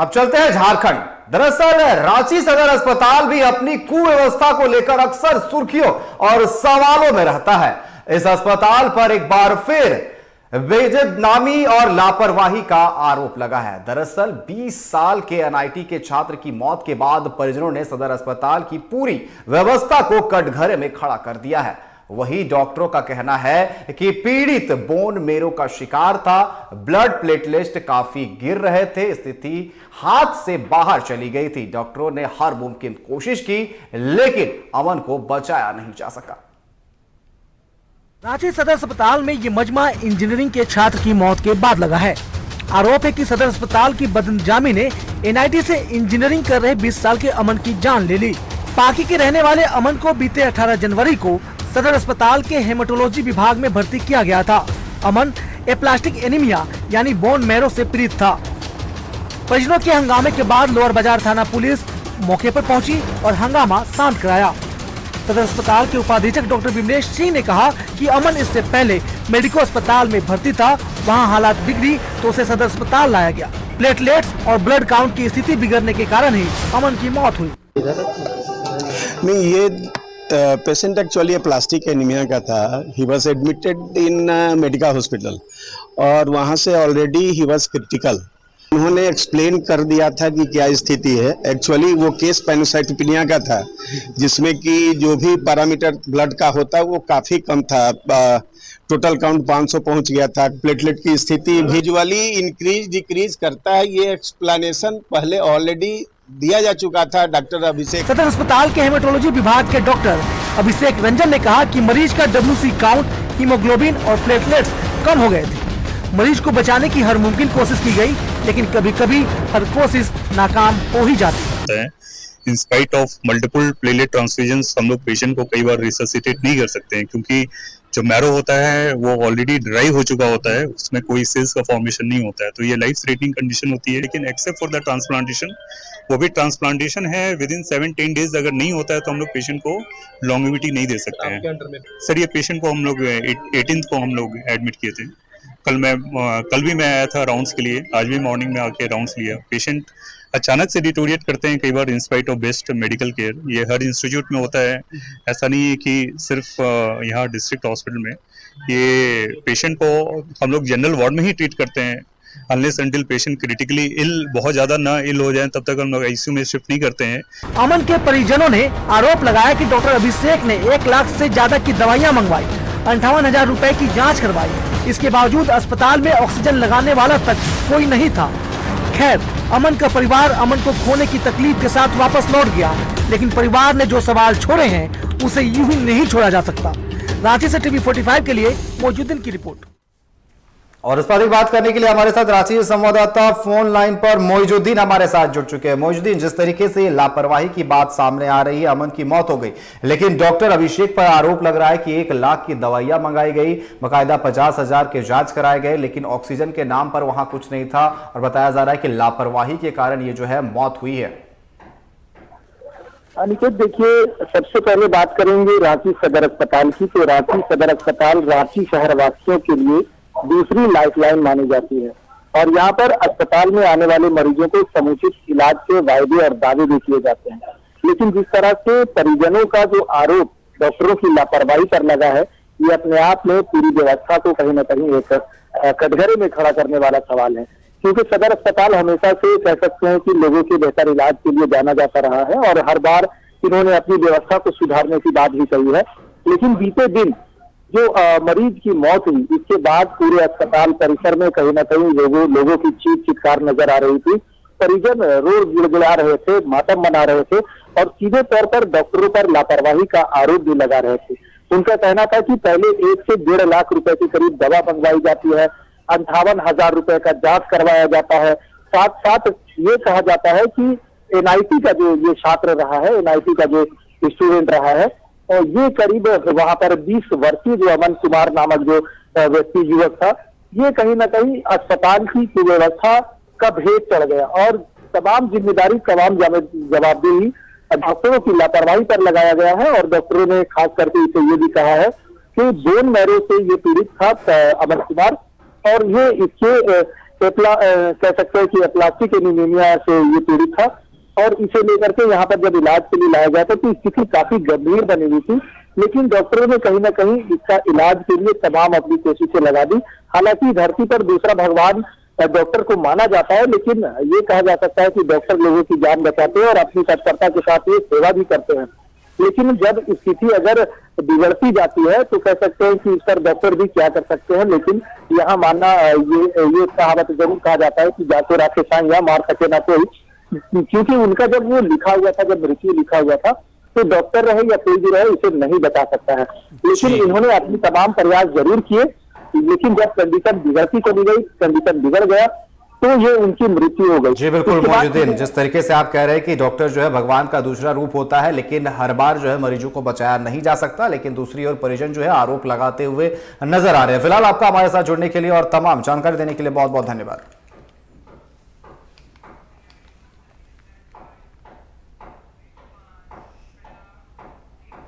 अब चलते हैं झारखंड। दरअसल रांची सदर अस्पताल भी अपनी कुव्यवस्था को लेकर अक्सर सुर्खियों और सवालों में रहता है। इस अस्पताल पर एक बार फिर बेजनामी और लापरवाही का आरोप लगा है। दरअसल 20 साल के एनआईटी के छात्र की मौत के बाद परिजनों ने सदर अस्पताल की पूरी व्यवस्था को कटघरे में खड़ा कर दिया है। वही डॉक्टरों का कहना है कि पीड़ित बोन मेरो का शिकार था, ब्लड प्लेटलेट काफी गिर रहे थे, स्थिति हाथ से बाहर चली गई थी। डॉक्टरों ने हर मुमकिन कोशिश की लेकिन अमन को बचाया नहीं जा सका। रांची सदर अस्पताल में ये मजमा इंजीनियरिंग के छात्र की मौत के बाद लगा है। आरोप है कि सदर अस्पताल की बदइंतजामी ने एनआईटी से इंजीनियरिंग कर रहे 20 साल के अमन की जान ले ली। पाकी के रहने वाले अमन को बीते 18 जनवरी को सदर अस्पताल के हेमेटोलॉजी विभाग में भर्ती किया गया था। अमन एप्लास्टिक एनीमिया यानी बोन मैरो से पीड़ित था। परिजनों के हंगामे के बाद लोअर बाजार थाना पुलिस मौके पर पहुंची और हंगामा शांत कराया। सदर अस्पताल के उपाधीक्षक डॉक्टर विमलेश सिंह ने कहा कि अमन इससे पहले मेडिको अस्पताल में भर्ती था, वहां हालात बिगड़ी तो उसे सदर अस्पताल लाया गया। प्लेटलेट्स और ब्लड काउंट की स्थिति बिगड़ने के कारण ही अमन की मौत हुई। नहीं, ये पेशेंट एक्चुअली प्लास्टिक एनीमिया का था। He was admitted in Medica hospital और वहाँ से ऑलरेडी ही वॉज क्रिटिकल। उन्होंने एक्सप्लेन कर दिया था कि क्या स्थिति है। एक्चुअली वो केस पैनोसाइटोपिनिया का था, जिसमें कि जो भी पैरामीटर ब्लड का होता वो काफ़ी कम था। टोटल काउंट 500 पहुंच गया था। प्लेटलेट की स्थिति विजुअली इंक्रीज डिक्रीज करता है। ये एक्सप्लेनेशन पहले ऑलरेडी दिया जा चुका था डॉक्टर अभिषेक। सदर अस्पताल के हेमेटोलॉजी विभाग के डॉक्टर अभिषेक रंजन ने कहा कि मरीज का WC काउंट, हीमोग्लोबिन और प्लेटलेट्स कम हो गए थे। मरीज को बचाने की हर मुमकिन कोशिश की गई लेकिन कभी कभी हर कोशिश नाकाम हो ही जाती है। इन spite of multiple platelet transfusion हम लोग पेशेंट को कई बार रिससिटेट नहीं कर सकते हैं, क्योंकि जो मैरो होता है वो ऑलरेडी ड्राई हो चुका होता है, उसमें कोई सेल्स का फॉर्मेशन नहीं होता है, तो ये लाइफ थ्रेटनिंग कंडीशन होती है। लेकिन एक्सेप्ट फॉर द ट्रांसप्लांटेशन, वो भी ट्रांसप्लांटेशन है विद इन 7-10 डेज अगर नहीं होता है तो हम लोग पेशेंट को लॉन्गेविटी नहीं दे सकते हैं। सर ये पेशेंट को हम लोग 18th को हम लोग एडमिट किए थे। कल भी मैं आया था राउंड्स के लिए, आज भी मॉर्निंग में आके राउंड्स लिया। पेशेंट अचानक से डिटोरिएट करते हैं कई बार in spite of best medical care. ये हर इंस्टीट्यूट में होता है, ऐसा नहीं है कि सिर्फ यहाँ डिस्ट्रिक्ट हॉस्पिटल में। ये पेशेंट को हम लोग जनरल वार्ड में ही ट्रीट करते हैं। Unless until patient critically ill, बहुत ज्यादा ना इल हो जाए, तब तक हम लोग आईसीयू में शिफ्ट नहीं करते हैं। अमन के परिजनों ने आरोप लगाया कि डॉक्टर अभिषेक ने 1 लाख से ज्यादा की दवाइयां मंगवाई, 58,000 रुपए की जांच करवाई। इसके बावजूद अस्पताल में ऑक्सीजन लगाने वाला तक कोई नहीं था। खैर, अमन का परिवार अमन को खोने की तकलीफ के साथ वापस लौट गया, लेकिन परिवार ने जो सवाल छोड़े हैं उसे यूं ही नहीं छोड़ा जा सकता। रांची से टीवी 45 के लिए मोइजुद्दीन की रिपोर्ट। और इस पर बात करने के लिए हमारे साथ रांची से संवाददाता फोन लाइन पर मोइजुद्दीन हमारे साथ जुड़ चुके हैं। मोइजुद्दीन, जिस तरीके से लापरवाही की बात सामने आ रही है, अमन की मौत हो गई, लेकिन डॉक्टर अभिषेक पर आरोप लग रहा है कि 1 लाख की दवाइयां मंगाई गई, बकायदा 50,000 के जांच कराए गए, लेकिन ऑक्सीजन के नाम पर वहां कुछ नहीं था और बताया जा रहा है कि लापरवाही के कारण ये जो है मौत हुई है। अनिकेत, देखिए, सबसे पहले बात करेंगे रांची सदर अस्पताल की। तो रांची सदर अस्पताल रांची शहर वासियों के लिए दूसरी लाइफलाइन मानी जाती है और यहाँ पर अस्पताल में आने वाले मरीजों को समुचित इलाज के वायदे और दावे भी किए जाते हैं। लेकिन जिस तरह से परिजनों का जो आरोप डॉक्टरों की लापरवाही पर लगा है, ये अपने आप में पूरी व्यवस्था को कहीं न कहीं एक कटघरे में खड़ा करने वाला सवाल है। क्योंकि सदर अस्पताल हमेशा से कह सकते हैं कि लोगों के बेहतर इलाज के लिए जाना जाता रहा है और हर बार इन्होंने अपनी व्यवस्था को सुधारने की बात भी कही है। लेकिन बीते दिन जो मरीज की मौत हुई, इसके बाद पूरे अस्पताल परिसर में कहीं न कहीं लोगों की चीख चित्कार नजर आ रही थी। परिजन रो गिड़गिड़ा रहे थे, मातम मना रहे थे और सीधे तौर पर डॉक्टरों पर लापरवाही का आरोप भी लगा रहे थे। उनका कहना था कि पहले 1 से 1.5 लाख रुपए के करीब दवा मंगवाई जाती है, 58,000 रुपए का जांच करवाया जाता है। साथ साथ ये कहा जाता है कि एनआईटी का जो ये छात्र रहा है, एनआईटी का जो स्टूडेंट रहा है, और ये करीब वहां पर 20 वर्षीय जो अमन कुमार नामक जो व्यक्ति युवक था, ये कहीं ना कहीं अस्पताल की सुव्यवस्था का भेद चढ़ गया और तमाम जिम्मेदारी, तमाम जवाबदेही डॉक्टरों की लापरवाही पर लगाया गया है। और डॉक्टरों ने खास करके इसे ये भी कहा है कि बोन मैरो से ये पीड़ित था अमन कुमार और ये इसके कह सकते हैं कि एप्लास्टिक एनीमिया से ये पीड़ित था और इसे लेकर के यहाँ पर जब इलाज के लिए लाया गया था तो स्थिति काफी गंभीर बनी हुई थी, लेकिन डॉक्टरों ने कहीं ना कहीं इसका इलाज के लिए तमाम अपनी कोशिशें लगा दी। हालांकि धरती पर दूसरा भगवान डॉक्टर को माना जाता है, लेकिन ये कहा जा सकता है कि डॉक्टर लोगों की जान बचाते हैं और अपनी तत्परता के साथ ये सेवा भी करते हैं। लेकिन जब स्थिति अगर बिगड़ती जाती है तो कह सकते हैं कि इस पर डॉक्टर भी क्या कर सकते हैं, लेकिन यहाँ मानना ये कहावत जरूर कहा जाता है कि जाके राखे सांग या मार सके ना कोई, क्योंकि उनका जब वो लिखा हुआ था, जब मृत्यु लिखा हुआ था, तो डॉक्टर रहे या कोई भी रहे इसे नहीं बता सकता है। लेकिन इन्होंने अपनी तमाम प्रयास जरूर किए, लेकिन जब कंडीशन बिगड़ती चली गई, कंडीशन बिगड़ गया तो ये उनकी मृत्यु हो गई। जी बिल्कुल मोइनुद्दीन, जिस तरीके से आप कह रहे हैं कि डॉक्टर जो है भगवान का दूसरा रूप होता है, लेकिन हर बार जो है मरीजों को बचाया नहीं जा सकता, लेकिन दूसरी ओर परिजन जो है आरोप लगाते हुए नजर आ रहे हैं। फिलहाल आपका हमारे साथ जुड़ने के लिए और तमाम जानकारी देने के लिए बहुत बहुत धन्यवाद।